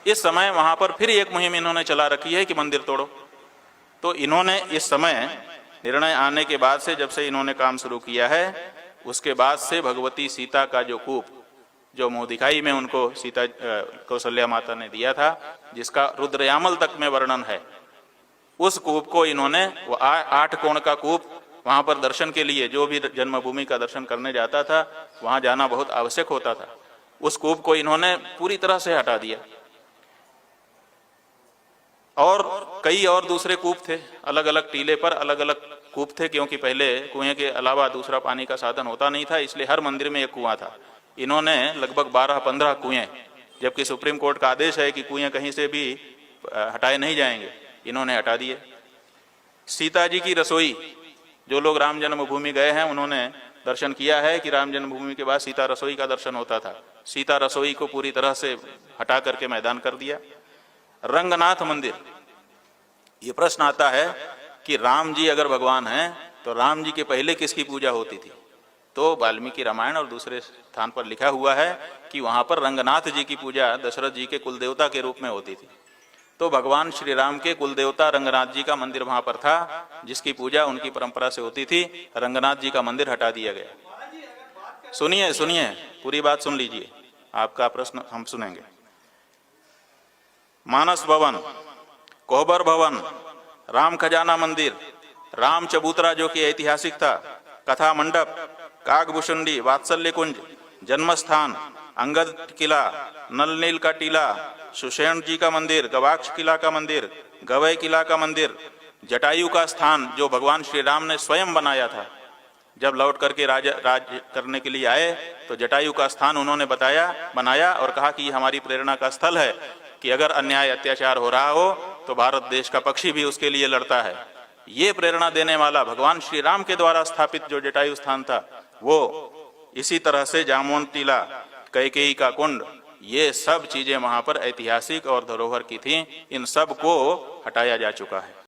इस समय वहां पर फिर एक मुहिम इन्होंने चला रखी है कि मंदिर तोड़ो। तो इन्होंने इस समय निर्णय आने के बाद से, जब से इन्होंने काम शुरू किया है, उसके बाद से भगवती सीता का जो कूप, जो मुँह दिखाई में उनको सीता कौशल्या माता ने दिया था, जिसका रुद्रयामल तक में वर्णन है, उस कूप को इन्होंने, वो 8 कोण का कूप, वहां पर दर्शन के लिए जो भी जन्मभूमि का दर्शन करने जाता था वहां जाना बहुत आवश्यक होता था, उस कूप को इन्होंने पूरी तरह से हटा दिया। और कई और दूसरे कूप थे, अलग अलग टीले पर अलग अलग कूप थे, क्योंकि पहले कुएं के अलावा दूसरा पानी का साधन होता नहीं था, इसलिए हर मंदिर में एक कुआं था। इन्होंने लगभग 12-15 कुएं, जबकि सुप्रीम कोर्ट का आदेश है कि कुएं कहीं से भी हटाए नहीं जाएंगे, इन्होंने हटा दिए। सीता जी की रसोई, जो लोग राम जन्मभूमि गए हैं उन्होंने दर्शन किया है कि राम जन्मभूमि के बाद सीता रसोई का दर्शन होता था, सीता रसोई को पूरी तरह से हटा करके मैदान कर दिया। रंगनाथ मंदिर, ये प्रश्न आता है कि राम जी अगर भगवान हैं तो राम जी के पहले किसकी पूजा होती थी? तो वाल्मीकि रामायण और दूसरे स्थान पर लिखा हुआ है कि वहां पर रंगनाथ जी की पूजा दशरथ जी के कुलदेवता के रूप में होती थी। तो भगवान श्री राम के कुलदेवता रंगनाथ जी का मंदिर वहां पर था, जिसकी पूजा उनकी परंपरा से होती थी। रंगनाथ जी का मंदिर हटा दिया गया। सुनिए सुनिए, पूरी बात सुन लीजिए, आपका प्रश्न हम सुनेंगे। मानस भवन, कोहबर भवन, राम खजाना मंदिर, राम चबूतरा जो कि ऐतिहासिक था, कथा मंडप, कागभूषुंडी, वात्सल्य कुंज, जन्मस्थान, अंगद किला, नल नील का टीला, सुषेण जी का मंदिर, गवाक्ष किला का मंदिर, गवय किला का मंदिर, जटायु का स्थान जो भगवान श्री राम ने स्वयं बनाया था, जब लौट करके राज करने के लिए आए तो जटायु का स्थान उन्होंने बनाया और कहा कि ये हमारी प्रेरणा का स्थल है कि अगर अन्याय अत्याचार हो रहा हो तो भारत देश का पक्षी भी उसके लिए लड़ता है। ये प्रेरणा देने वाला भगवान श्री राम के द्वारा स्थापित जो जटायु स्थान था वो, इसी तरह से जामवंत टीला, कैकेयी का कुंड, ये सब चीजें वहां पर ऐतिहासिक और धरोहर की थी, इन सब को हटाया जा चुका है।